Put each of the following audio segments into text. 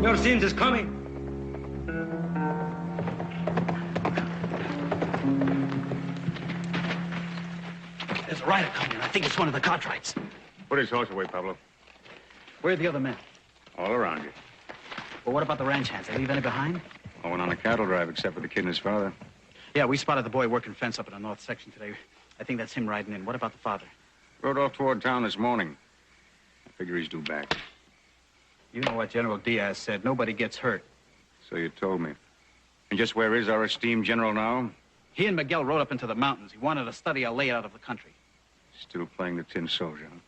Your sins is coming. There's a rider coming in. I think it's one of the Cartwrights. Put his horse away, Pablo. Where are the other men? All around you. Well, what about the ranch hands? They leave any behind? No one on a cattle drive except for the kid and his father. Yeah, we spotted the boy working fence up in the north section today. I think that's him riding in. What about the father? Rode off toward town this morning. I figure he's due back. You know what General Diaz said. Nobody gets hurt. So you told me. And just where is our esteemed general now? He and Miguel rode up into the mountains. He wanted to study our layout of the country. Still playing the tin soldier, huh?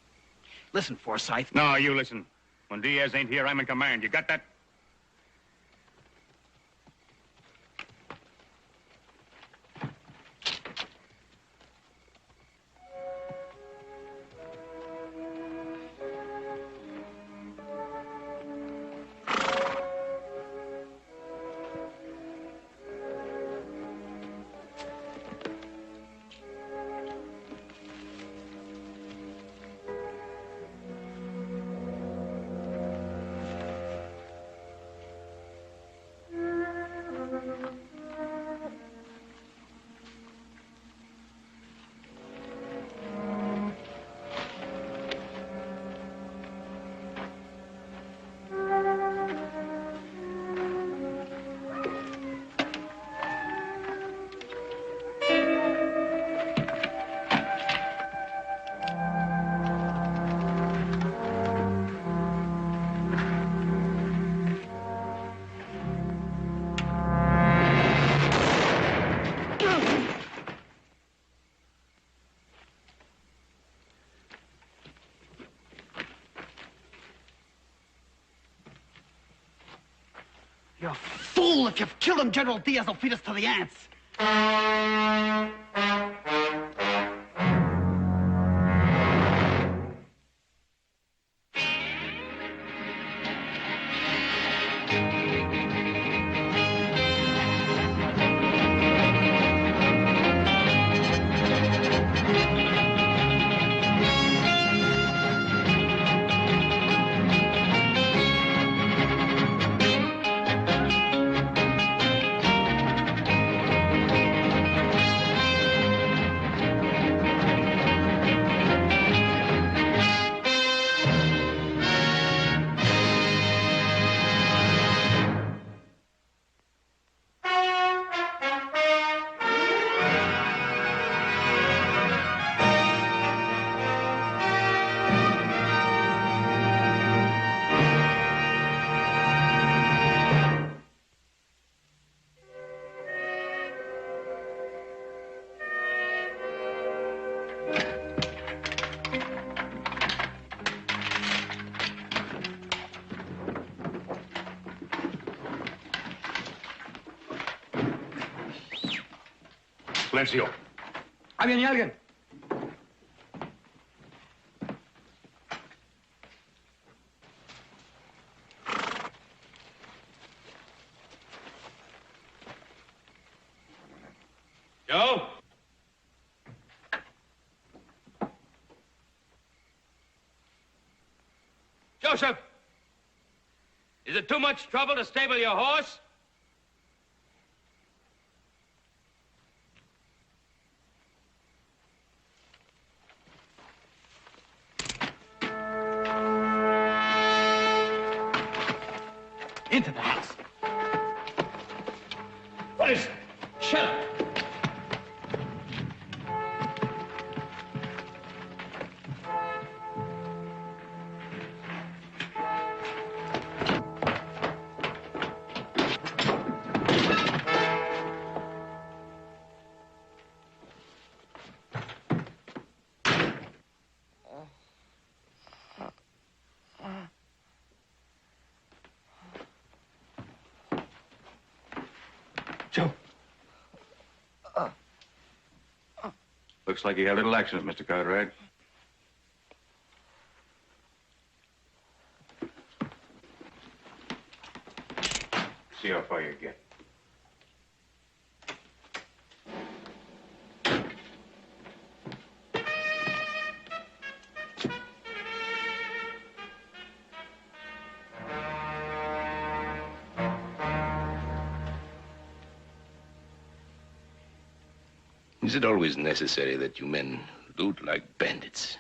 Listen, Forsyth. No, you listen. When Diaz ain't here, I'm in command. You got that? You're a fool. If you've killed him, General Diaz will feed us to the ants. Silencio. Ahí viene alguien. Joe? Joseph, is it too much trouble to stable your horse? Into the house. What is it? Shut up. Joe. Looks like you had a little accident, Mr. Cartwright. See how far you get. Is it always necessary that you men loot like bandits?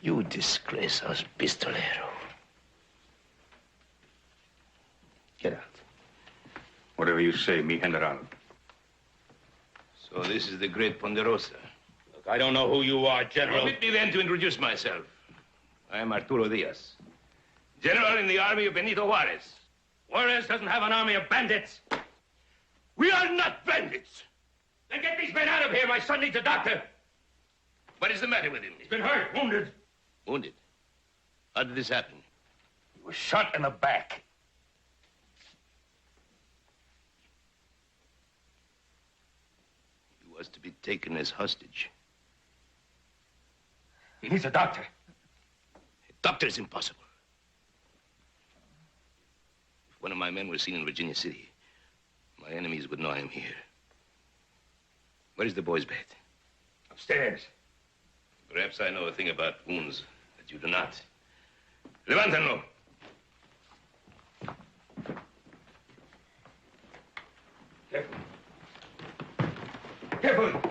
You disgrace us, pistolero. Get out. Whatever you say, mi general. So this is the great Ponderosa. Look, I don't know who you are, General. Permit me then to introduce myself. I am Arturo Diaz, General in the army of Benito Juárez. Juarez doesn't have an army of bandits. We are not bandits. Then get these men out of here. My son needs a doctor. What is the matter with him? He's been hurt, wounded. Wounded? How did this happen? He was shot in the back. He was to be taken as hostage. He needs a doctor. A doctor is impossible. If one of my men were seen in Virginia City, my enemies would know I am here. Where is the boy's bed? Upstairs. Perhaps I know a thing about wounds that you do not. Levántalo. Careful. Careful.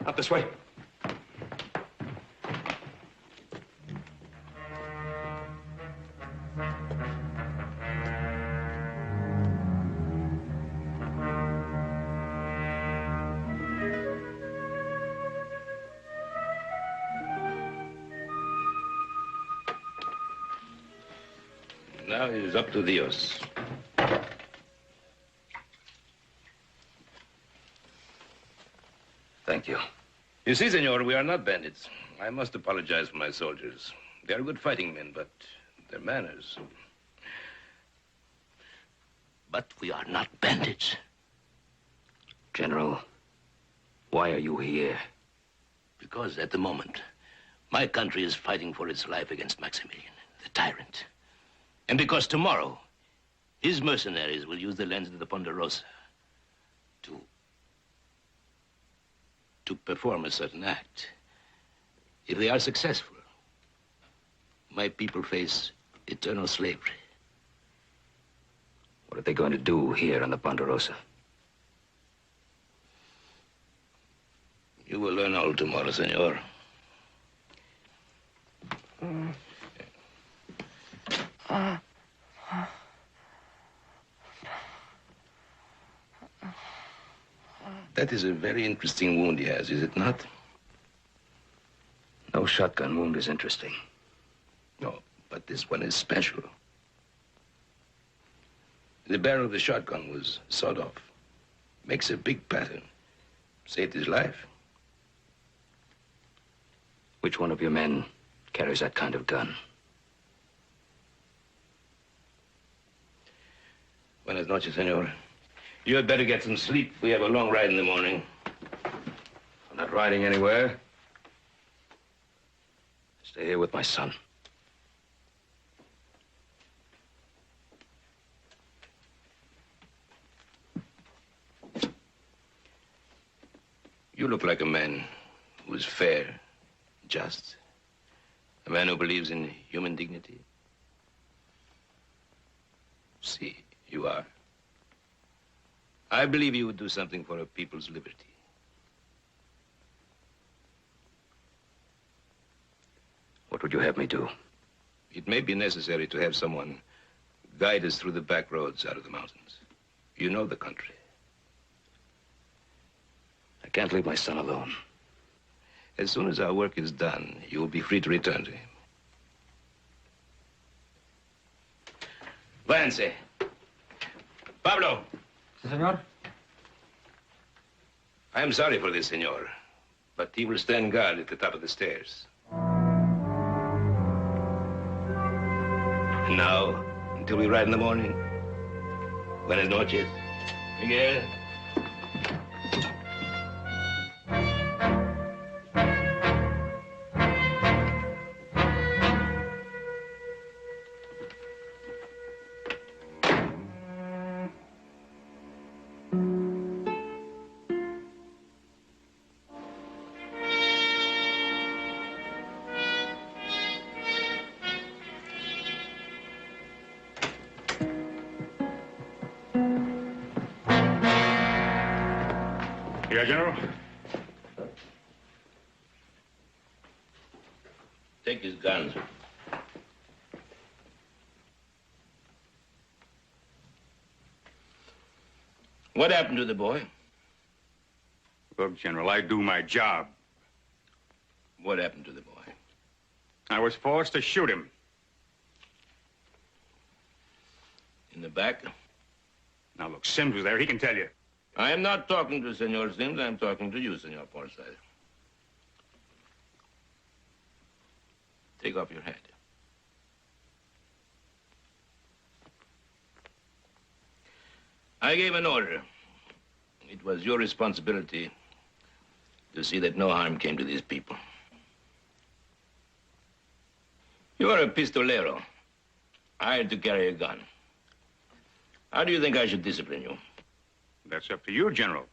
Up this way. Now it is up to Dios. Thank you. You see, senor, we are not bandits. I must apologize for my soldiers. They are good fighting men, but their manners... But we are not bandits. General, why are you here? Because at the moment, my country is fighting for its life against Maximilian, the tyrant. And because tomorrow, his mercenaries will use the lens of the Ponderosa to perform a certain act. If they are successful, my people face eternal slavery. What are they going to do here on the Ponderosa? You will learn all tomorrow, senor. That is a very interesting wound he has, is it not? No shotgun wound is interesting. No, but this one is special. The barrel of the shotgun was sawed off. Makes a big pattern. Saved his life. Which one of your men carries that kind of gun? Buenas noches, senor. You had better get some sleep. We have a long ride in the morning. I'm not riding anywhere. Stay here with my son. You look like a man who is fair, just. A man who believes in human dignity. See, you are. I believe you would do something for a people's liberty. What would you have me do? It may be necessary to have someone guide us through the back roads out of the mountains. You know the country. I can't leave my son alone. As soon as our work is done, you will be free to return to him. Váyanse. Pablo. Senor? I am sorry for this, senor, but he will stand guard at the top of the stairs. And now, until we ride in the morning, buenas noches. Miguel. Yeah, General? Take his guns. What happened to the boy? Look, General, I do my job. What happened to the boy? I was forced to shoot him. In the back? Now, look, Sims was there. He can tell you. I am not talking to Senor Sims. I'm talking to you, Senor Forsyth. Take off your hat. I gave an order. It was your responsibility to see that no harm came to these people. You are a pistolero, hired to carry a gun. How do you think I should discipline you? That's up to you, General.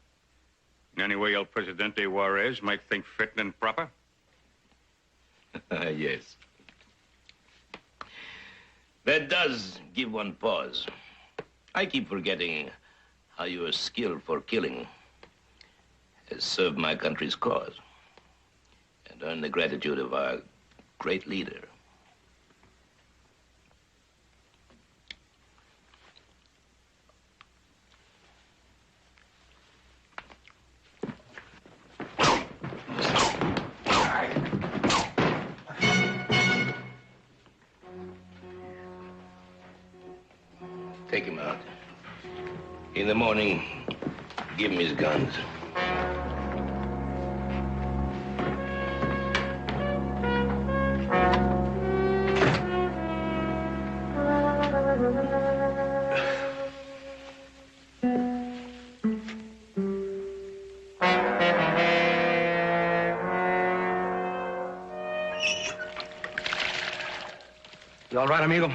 In any way El Presidente Juárez might think fit and proper. Yes. That does give one pause. I keep forgetting how your skill for killing has served my country's cause and earned the gratitude of our great leader. Take him out. In the morning, give him his guns. You all right, amigo?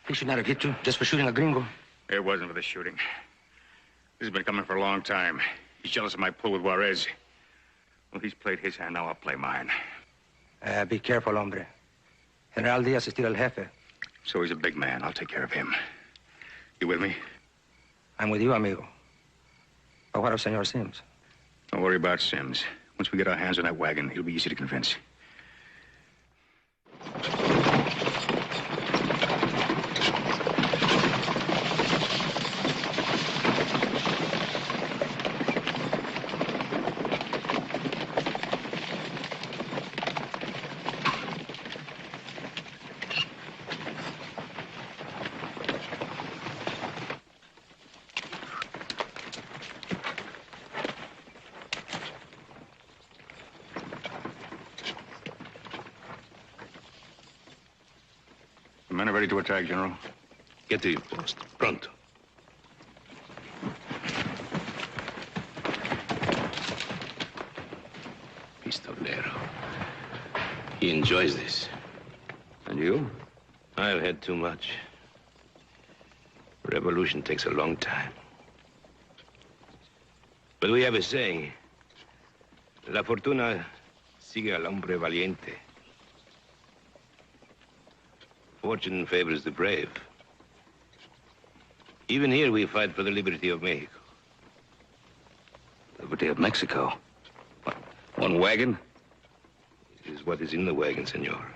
He should not have hit you just for shooting a gringo. It wasn't for the shooting. This has been coming for a long time. He's jealous of my pull with Juarez. Well, he's played his hand, now I'll play mine. Be careful, hombre. General Diaz is still el jefe. So he's a big man. I'll take care of him. You with me? I'm with you, amigo. But what of Senor Sims? Don't worry about Sims. Once we get our hands on that wagon, he'll be easy to convince. The men are ready to attack, General. Get to your post. Pronto. Pistolero. He enjoys this. And you? I've had too much. Revolution takes a long time. But we have a saying. La fortuna sigue al hombre valiente. Fortune favors the brave. Even here, we fight for the liberty of Mexico. Liberty of Mexico. What, one wagon? It is what is in the wagon, senor.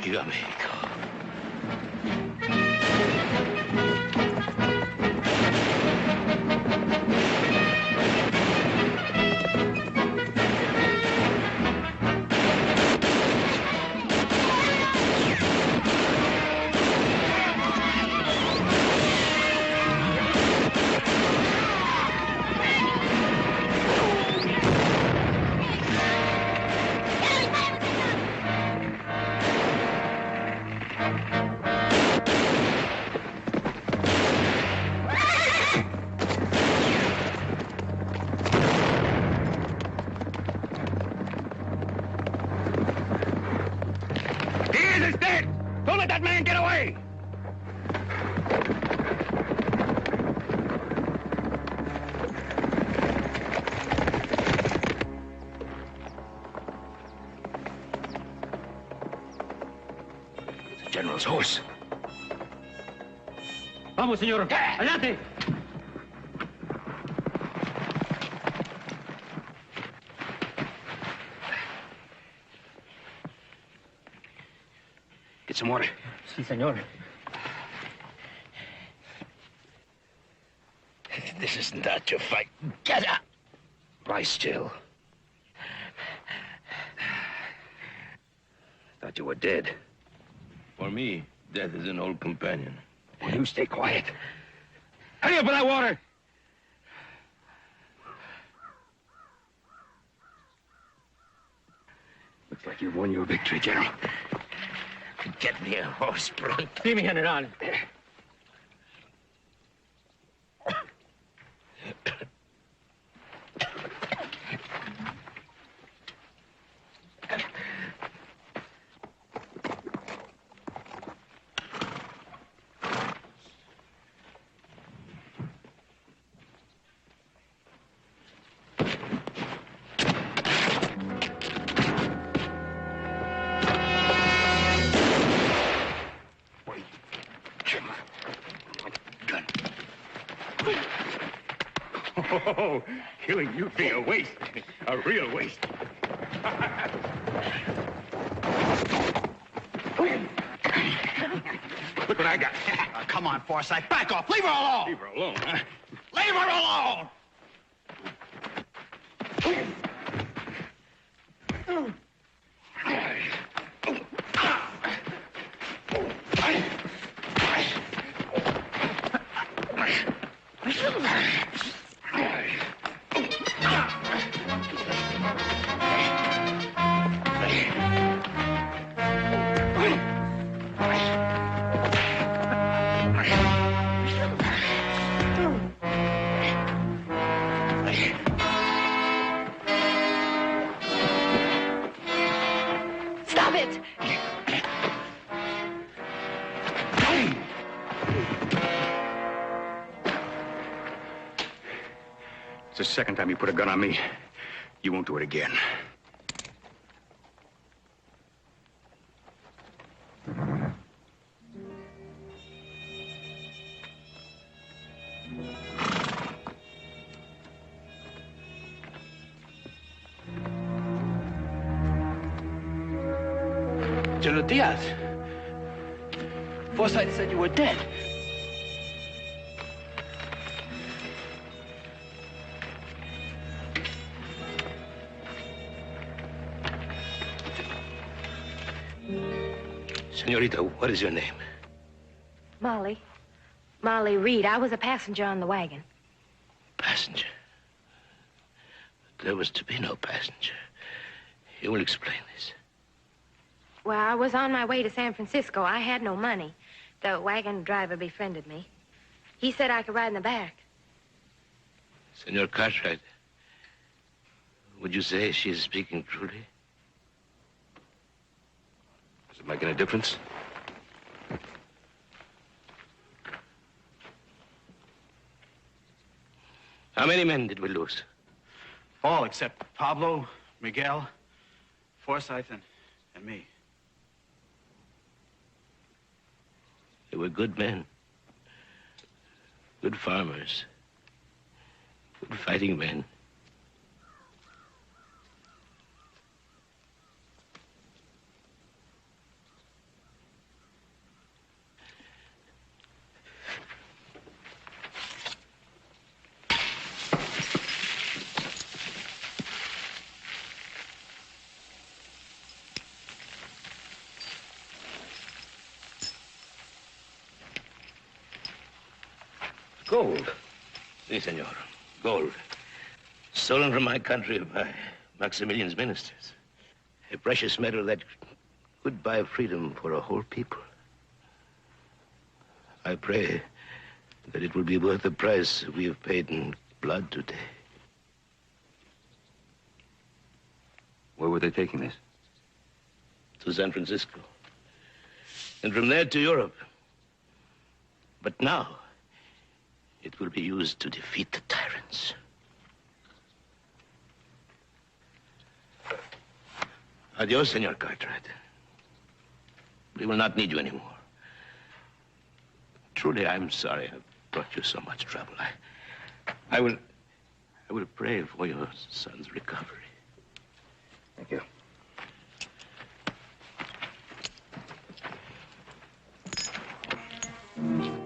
Viva México. General's horse. Vamos, señor. Adelante. Get some water. Sí, señor. This is not your fight. Get up! Lie still. Thought you were dead. For me, death is an old companion. Will you stay quiet? Hurry up with that water! Looks like you've won your victory, General. Get me a horse, pronto. Sí, mi general. Oh, killing you'd be a waste. A real waste. Look what I got. Come on, Forsyth. Back off. Leave her alone. Leave her alone, huh? Leave her alone. Stop it! It's the second time you put a gun on me. You won't do it again. General Diaz. Forsyth said you were dead. Senorita, what is your name? Molly. Molly Reed. I was a passenger on the wagon. Passenger. There was to be no passenger. You will explain this. Well, I was on my way to San Francisco. I had no money. The wagon driver befriended me. He said I could ride in the back. Senor Cartwright, would you say she is speaking truly? Does it make any difference? How many men did we lose? All except Pablo, Miguel, Forsyth, and me. They were good men. Good farmers. Good fighting men. Gold. Si, senor. Gold. Stolen from my country by Maximilian's ministers. A precious metal that could buy freedom for a whole people. I pray that it will be worth the price we have paid in blood today. Where were they taking this? To San Francisco. And from there to Europe. But now, it will be used to defeat the tyrants. Adios, Senor Cartwright. We will not need you anymore. Truly, I'm sorry I've brought you so much trouble. I will pray for your son's recovery. Thank you.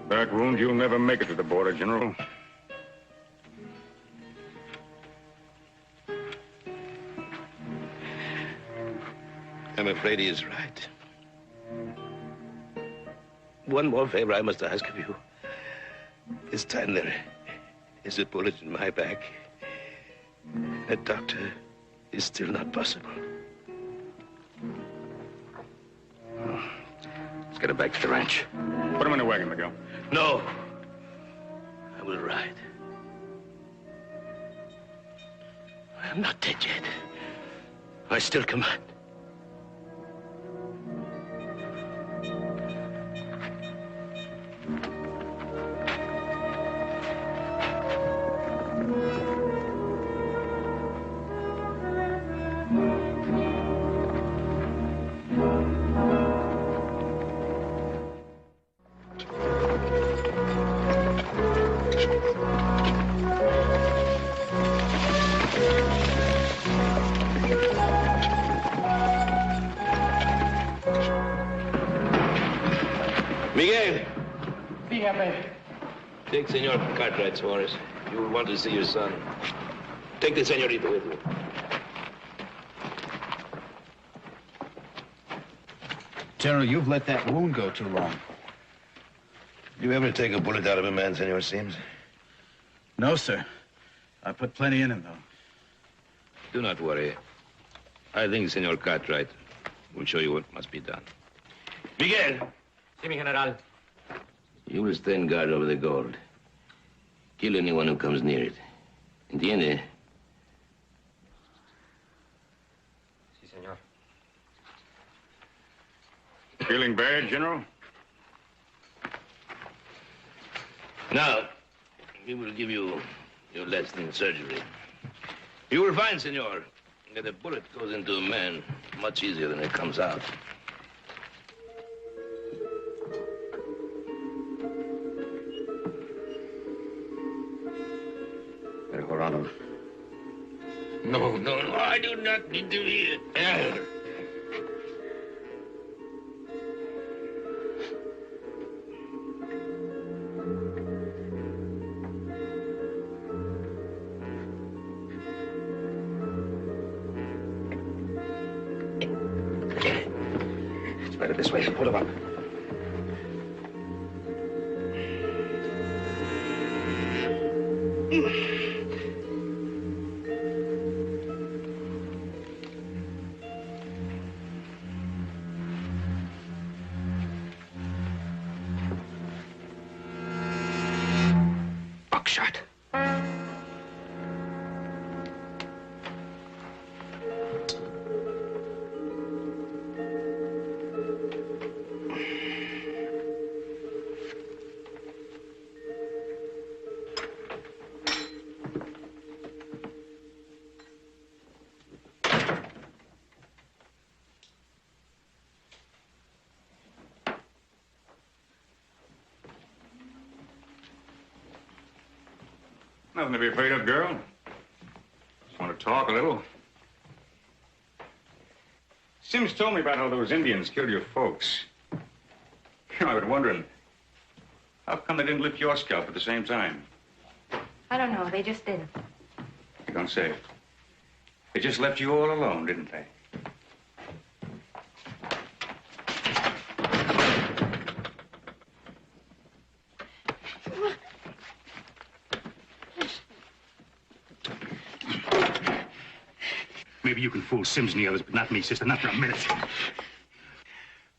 Back wound, you'll never make it to the border, General. I'm afraid he is right. One more favor I must ask of you. This time there is a bullet in my back. That doctor is still not possible. Let's get him back to the ranch. Put him in the wagon, Miguel. No. I will ride. I am not dead yet. I still command. Miguel! Take Senor Cartwright's horse. You will want to see your son. Take the senorita with you. General, you've let that wound go too long. You ever take a bullet out of a man, Senor Sims? No, sir. I put plenty in him, though. Do not worry. I think Senor Cartwright will show you what must be done. Miguel! Sí, mi general. You will stand guard over the gold. Kill anyone who comes near it. Entiende? Sí, señor. Feeling bad, General? Now, we will give you your lesson in surgery. You will find, senor, that a bullet goes into a man much easier than it comes out. Better hold on to him. No, I do not need to hear. It's better this way. Hold him up. Buckshot. Nothing to be afraid of, girl. Just want to talk a little. Sims told me about how those Indians killed your folks. I've been wondering, how come they didn't lift your scalp at the same time? I don't know. They just didn't. You don't say. They just left you all alone, didn't they? maybe you can fool Sims and the others, but not me, sister, not for a minute.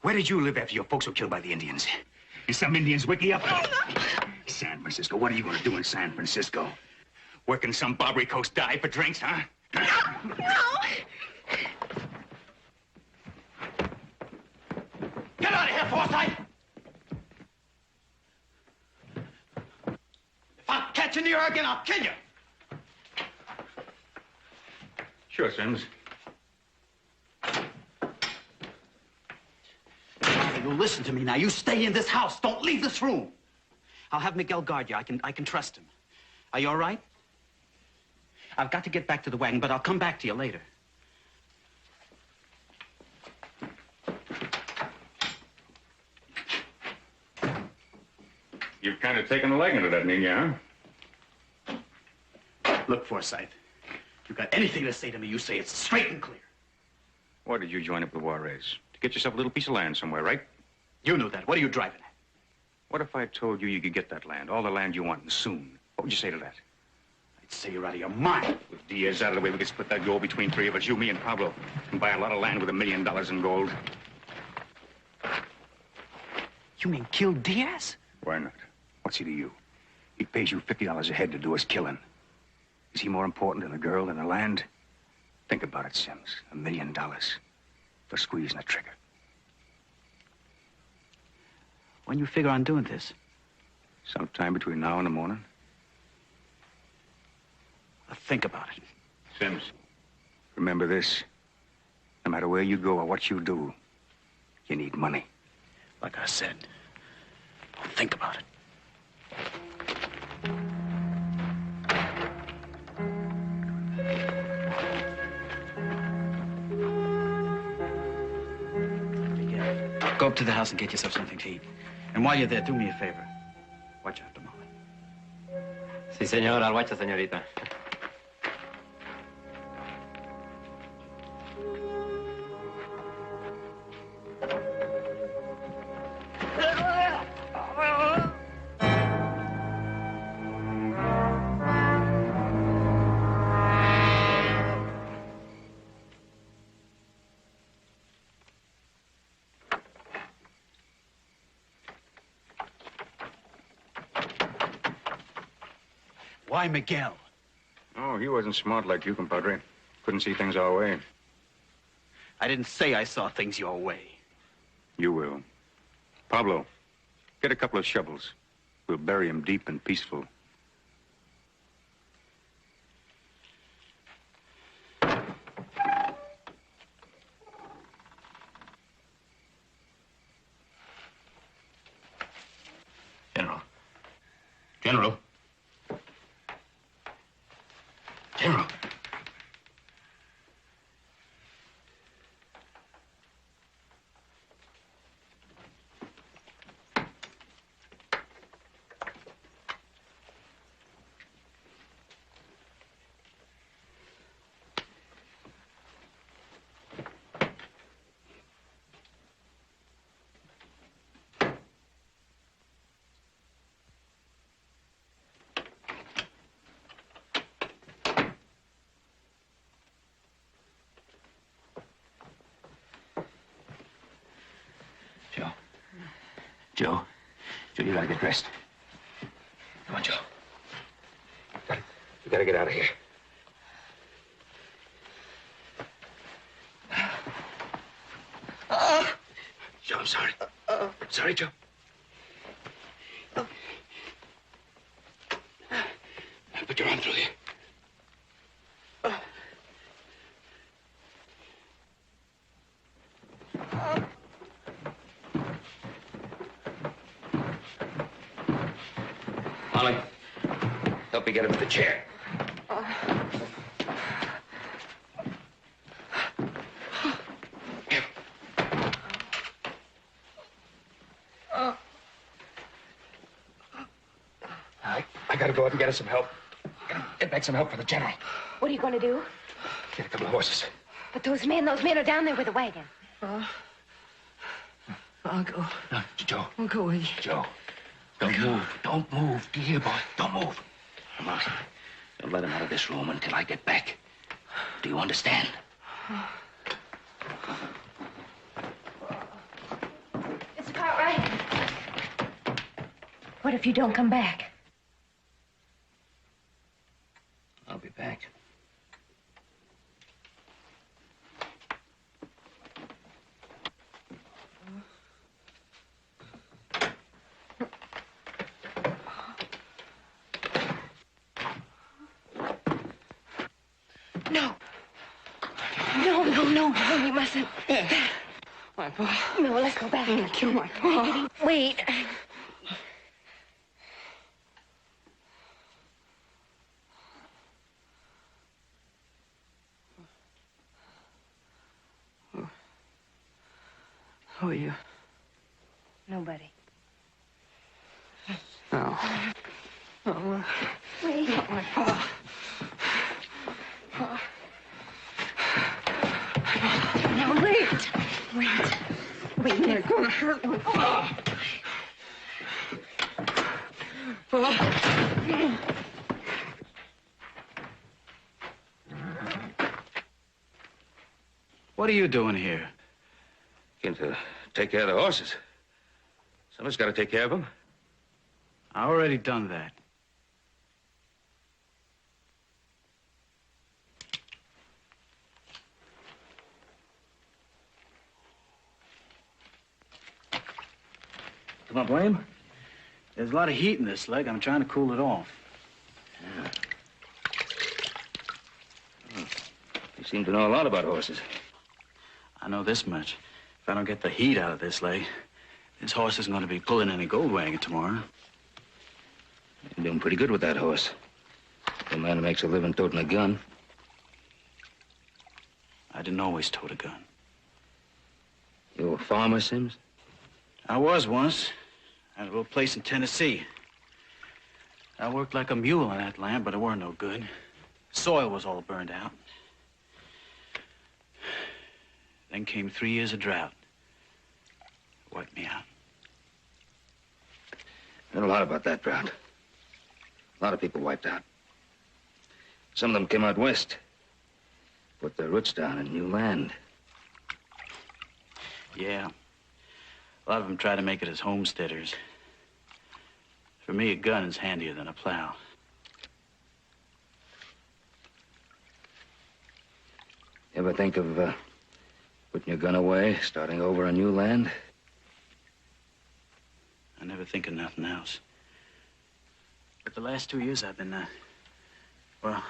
Where did you live after your folks were killed by the Indians? In some Indians wiki up? San Francisco. What are you going to do in San Francisco? Work in some Barbary Coast dive for drinks, huh? No! Get out of here, Forsythe! If I catch you near her again, I'll kill you! Sure, Sims. You listen to me now. You stay in this house. Don't leave this room. I'll have Miguel guard you. I can trust him. Are you all right? I've got to get back to the wagon, but I'll come back to you later. You've kind of taken a liking to that ninja, huh? Look, Forsythe, you got anything to say to me, you say it straight and clear. Why did you join up with Juarez? To get yourself a little piece of land somewhere, right? You knew that. What are you driving at? What if I told you you could get that land, all the land you want, and soon? What would you say to that? I'd say you're out of your mind. With Diaz out of the way, we could split that gold between three of us, you, me, and Pablo, and buy a lot of land with $1 million in gold. You mean kill Diaz? Why not? What's he to you? He pays you $50 a head to do his killing. Is he more important than the girl and the land? Think about it, Sims. $1 million for squeezing a trigger. When you figure on doing this? Sometime between now and the morning. I'll think about it. Sims, remember this. No matter where you go or what you do, you need money. Like I said, I'll think about it. Go up to the house and get yourself something to eat. And while you're there, do me a favor. Watch after Mama. Sí, señor. Al guacho, señorita. Why Miguel? Oh, he wasn't smart like you, compadre. Couldn't see things our way. I didn't say I saw things your way. You will. Pablo, get a couple of shovels. We'll bury him deep and peaceful. General. General. General. Joe, you gotta get dressed. Come on, Joe. You gotta get out of here. Joe, I'm sorry. Sorry, Joe. Put your arm through here. Molly, help me get him to the chair. Here. I gotta go up and get us some help. Get back some help for the general. What are you going to do? Get a couple of horses. But those men are down there with the wagon. I'll go. No, Joe. I'll go with you. Joe. Don't move. Don't move. Do you hear, boy? Don't move. Come on. Don't let him out of this room until I get back. Do you understand? Mr. Cartwright, what if you don't come back? I'll be back. No, you mustn't. My pa. No, let's go back. I'm gonna kill my pa. Wait. Who are you? Nobody. No. No. Wait. Not my pa. No, wait. Wait, You're gonna hurt my pa. Pa. What are you doing here? Came to take care of the horses. Somebody's got to take care of them. I already done that. Come on, Blame. There's a lot of heat in this leg. I'm trying to cool it off. Yeah. You seem to know a lot about horses. I know this much. If I don't get the heat out of this leg, this horse isn't going to be pulling any gold wagon tomorrow. You're doing pretty good with that horse. The man who makes a living toting a gun. I didn't always tote a gun. You a farmer, Sims? I was once. At a little place in Tennessee. I worked like a mule on that land, but it weren't no good. Soil was all burned out. Then came 3 years of drought. Wiped me out. I know a lot about that drought. A lot of people wiped out. Some of them came out west. Put their roots down in new land. Yeah. A lot of them try to make it as homesteaders. For me, a gun is handier than a plow. You ever think of putting your gun away, starting over on new land? I never think of nothing else. But the last 2 years I've been, well,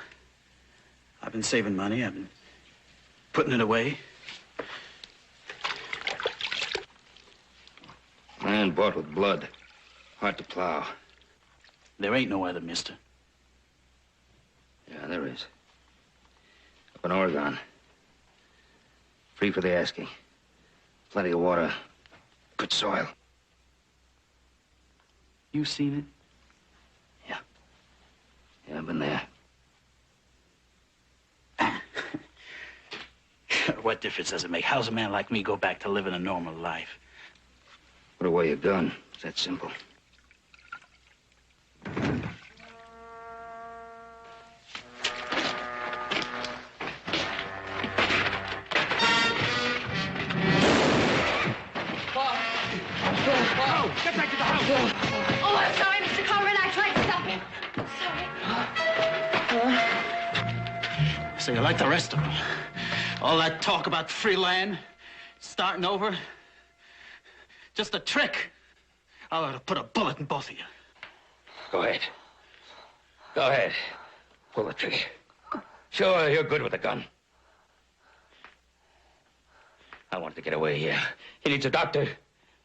I've been saving money. I've been putting it away. Land bought with blood. Hard to plow. There ain't no other, mister. Yeah, there is. Up in Oregon. Free for the asking. Plenty of water. Good soil. You seen it? Yeah, I've been there. What difference does it make? How's a man like me go back to living a normal life? Put away your gun. It's that simple. Get back to the house! Oh, I'm sorry, Mr. Cartwright. I tried to stop him. Sorry. So you're like the rest of them. All that talk about free land, starting over, just a trick. I ought to put a bullet in both of you. Go ahead. Go ahead. Pull the trigger. Sure, you're good with a gun. I want to get away here. He needs a doctor.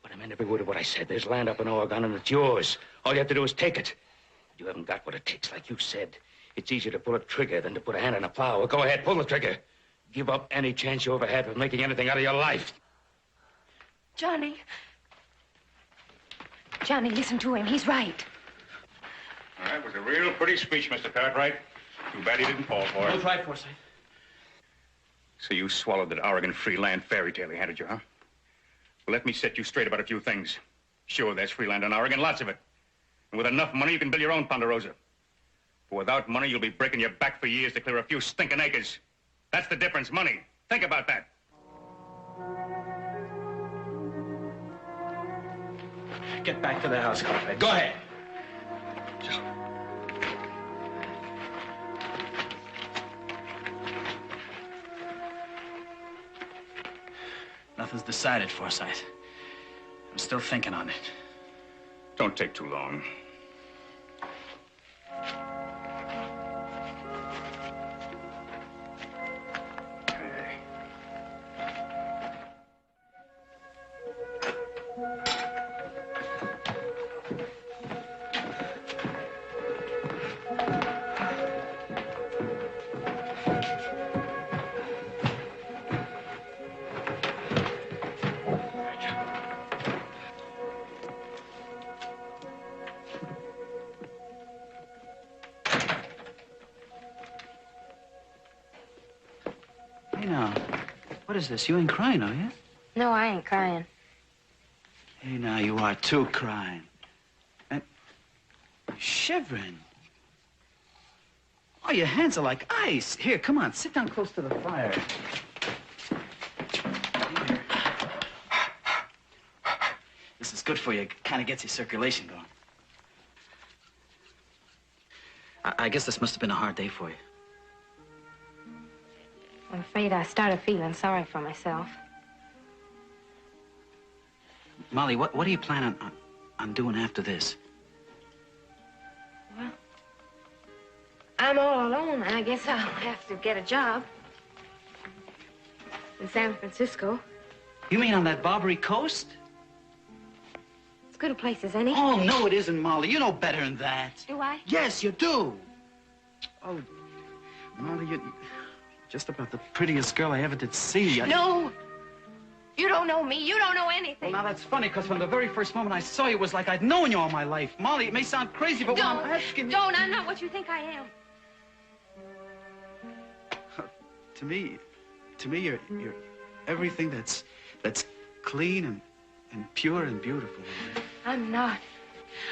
But I meant every word of what I said. There's land up in Oregon, and it's yours. All you have to do is take it. You haven't got what it takes, like you said. It's easier to pull a trigger than to put a hand on a plow. Well, go ahead, pull the trigger. Give up any chance you ever had of making anything out of your life. Johnny. Johnny, listen to him. He's right. That was a real pretty speech, Mr. Cartwright. Too bad he didn't fall for it. Don't try, Forsyth. So you swallowed that Oregon free land fairy tale he handed you, huh? Well, let me set you straight about a few things. Sure, there's free land in Oregon, lots of it. And with enough money, you can build your own Ponderosa. But without money, you'll be breaking your back for years to clear a few stinking acres. That's the difference, money. Think about that. Get back to the house, Carpet. Go ahead. Nothing's decided, Forsyth. I'm still thinking on it. Don't take too long. Hey, now, what is this? You ain't crying, are you? No, I ain't crying. Hey, now, you are too crying. And shivering. Oh, your hands are like ice. Here, come on, sit down close to the fire. Here. This is good for you. It kind of gets your circulation going. I guess this must have been a hard day for you. I'm afraid I started feeling sorry for myself. Molly, what do you plan on doing after this? Well, I'm all alone. I guess I'll have to get a job in San Francisco. You mean on that Barbary coast? As good a place as any. Oh, no, it isn't, Molly. You know better than that. Do I? Yes, you do. Oh, Molly, you're just about the prettiest girl I ever did see. No! You don't know me. You don't know anything. Well, now, that's funny, because from the very first moment I saw you, it was like I'd known you all my life. Molly, it may sound crazy, but when I'm asking you... Don't. I'm not what you think I am. To me, you're everything that's clean and pure and beautiful. I'm not.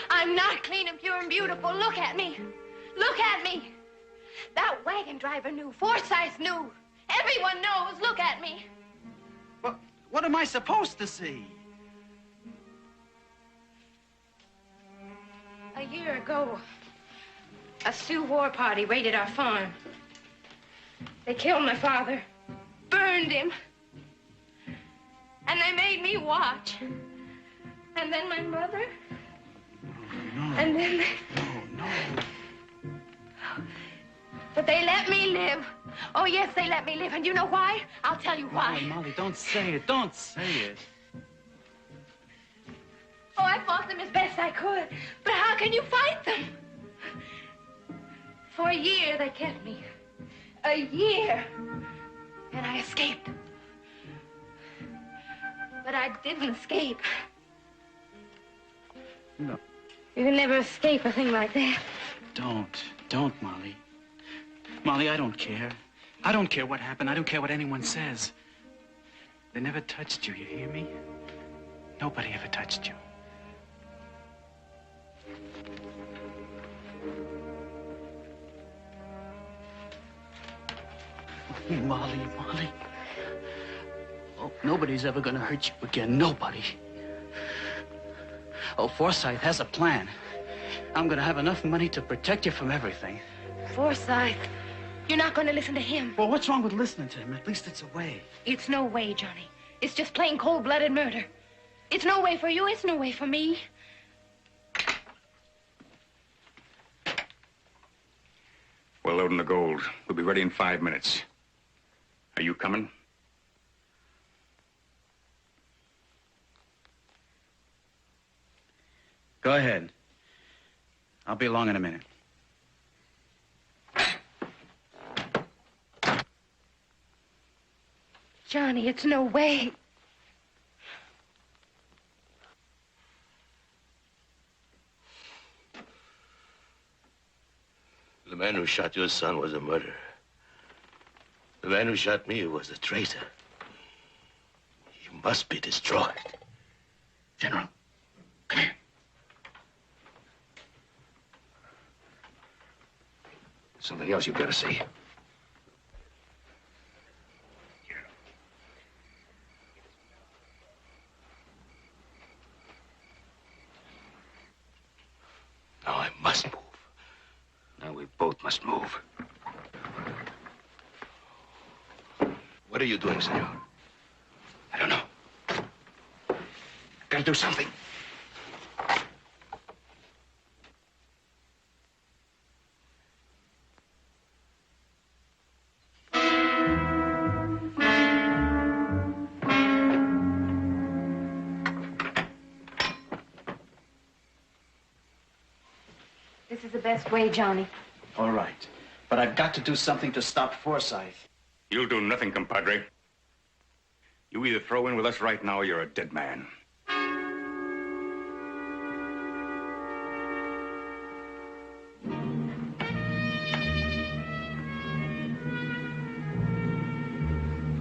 I'm not clean and pure and beautiful. Look at me. Look at me. That wagon driver knew. Forsyth knew. Everyone knows. Look at me. Well, what am I supposed to see? A year ago, a Sioux war party raided our farm. They killed my father, burned him, and they made me watch. And then my mother. No. And then they... No. But they let me live. Oh, yes, they let me live. And you know why? I'll tell you why. Molly, don't say it. Don't say it. Oh, I fought them as best I could. But how can you fight them? For a year, they kept me. A year. And I escaped. But I didn't escape. No. You can never escape a thing like that. Don't, Molly. Molly, I don't care. I don't care what happened. I don't care what anyone says. They never touched you, you hear me? Nobody ever touched you. Molly. Oh, nobody's ever gonna hurt you again. Nobody. Oh, Forsyth has a plan. I'm gonna have enough money to protect you from everything. Forsyth, you're not going to listen to him. Well, what's wrong with listening to him? At least it's a way. It's no way, Johnny. It's just plain cold-blooded murder. It's no way for you. It's no way for me. We're loading the gold. We'll be ready in 5 minutes. Are you coming? Go ahead. I'll be along in a minute. Johnny, it's no way. The man who shot your son was a murderer. The man who shot me was a traitor. He must be destroyed. General, come here. Something else you've got to see. must move. What are you doing, senor? I don't know. Gotta do something. This is the best way, Johnny. All right. But I've got to do something to stop Forsyth. You'll do nothing, compadre. You either throw in with us right now or you're a dead man.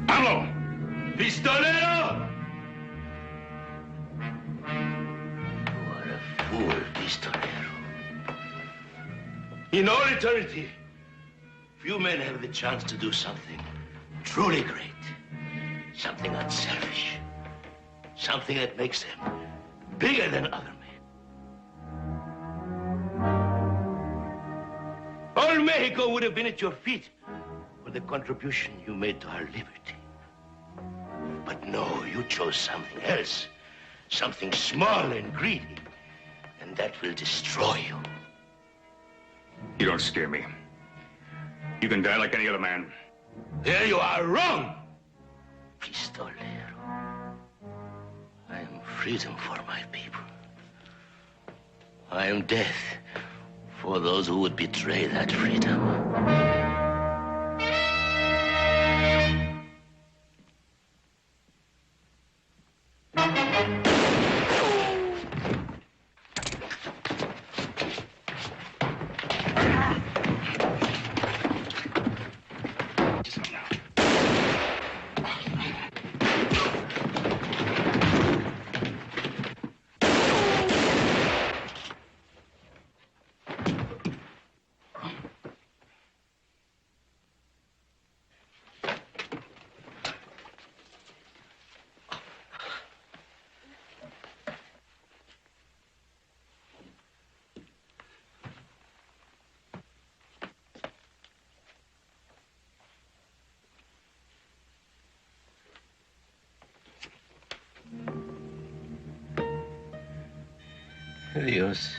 Pablo! Pistolero! You are a fool, Pistolero. In all eternity, few men have the chance to do something truly great. Something unselfish. Something that makes them bigger than other men. All Mexico would have been at your feet for the contribution you made to our liberty. But no, you chose something else. Something small and greedy. And that will destroy you. You don't scare me. You can die like any other man. There you are wrong, Pistolero. I am freedom for my people. I am death for those who would betray that freedom. Dios,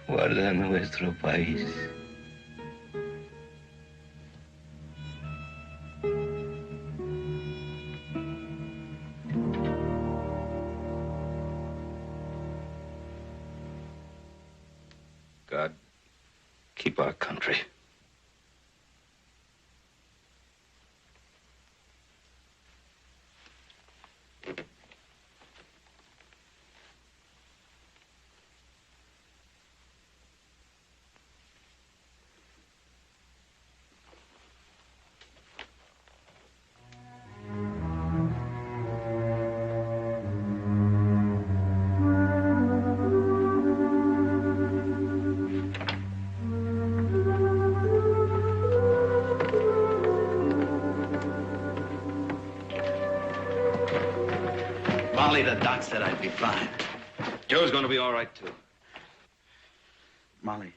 guarda nuestro país. God, keep our country. Molly, the doc said I'd be fine. Joe's gonna be all right, too. Molly,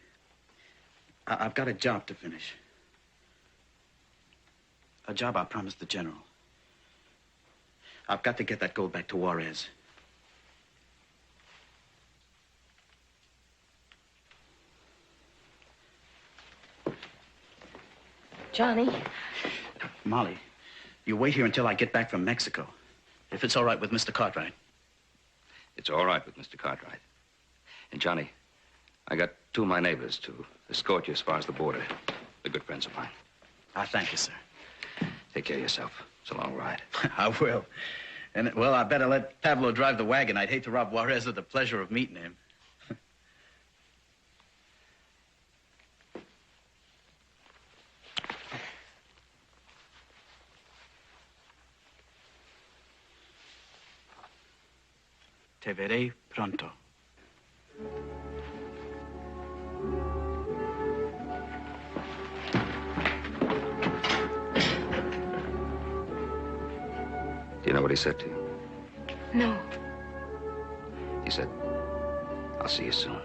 I've got a job to finish. A job I promised the general. I've got to get that gold back to Juarez. Johnny. Molly, you wait here until I get back from Mexico. If it's all right with Mr. Cartwright. It's all right with Mr. Cartwright. And Johnny, I got two of my neighbors to escort you as far as the border. They're good friends of mine. I thank you, sir. Take care of yourself. It's a long ride. I will. And, well, I better let Pablo drive the wagon. I'd hate to rob Juarez of the pleasure of meeting him. Te veré pronto. Do you know what he said to you? No. He said, I'll see you soon.